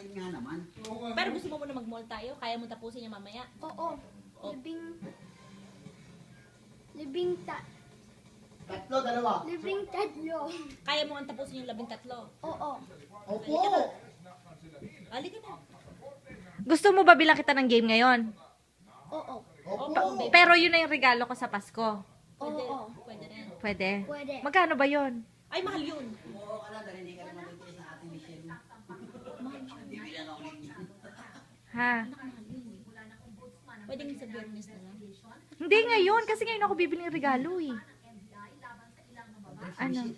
Ayun nga naman. Pero gusto mo muna mag-mall tayo? Kaya mo tapusin niya mamaya? Oo. Oh. Tatlo, dalawa. Libing tatlo. Kaya mo ang tapusin yung 13? Oo. Opo. Halika na. Gusto mo ba bilang kita ng game ngayon? Oo. Opo. Pero yun na yung regalo ko sa Pasko. Pwede, Oo. pwede rin. Pwede? Pwede. Magkano ba yun? Ay, mahal yun. Oo ka lang, dahil hindi ka naman nagtiis na Ate Michelle. Bibilan ako ninyo. Ha? Pwede sa biyernes na lang. Hindi ngayon, kasi ngayon ako bibili ng regalo eh. Ano?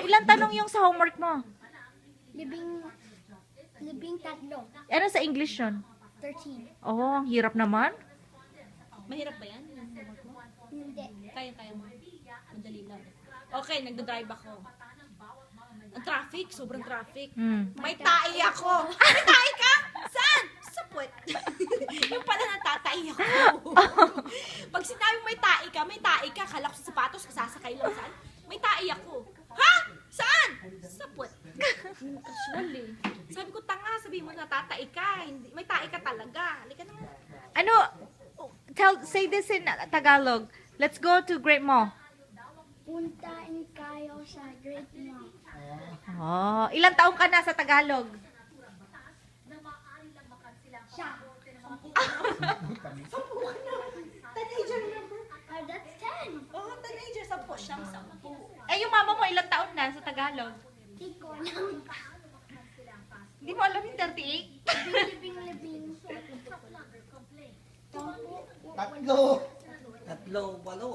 Ilang tanong yung sa homework mo? Libing tatlo. Ano sa English yun? 13. Oh, ang hirap naman. Mahirap ba yan? Yung homework mo? Hindi. Kaya mo. Madali lang. Okay, nagdadrive ako. Ang traffic, sobrang traffic. May tae ako. May tae ka? Saan? Sa puwet. Yung pala natatay ako. Pag sinabing may tae ka, kala ko sa sapatos, sasakay lang saan. May tae ako. Ha? Saan? Sa puwet. Casual eh. Sabi ko, tanga, sabi mo natatay ka. Hindi, may tae ka talaga. Halika na. Ano? Say this in Tagalog. Let's go to Great Mall. Puntain kayo sa Great Mall. Oh, ilang taong ka na sa Tagalog? Siya. Teenager number. That's 10. Oh, teenager. 10. Siyang 10. Eh, yung mama mo ilang taon na sa Tagalog? Di ko alam. Hindi mo alam yung 38? Libing. Tatlo. Tatlo, walo.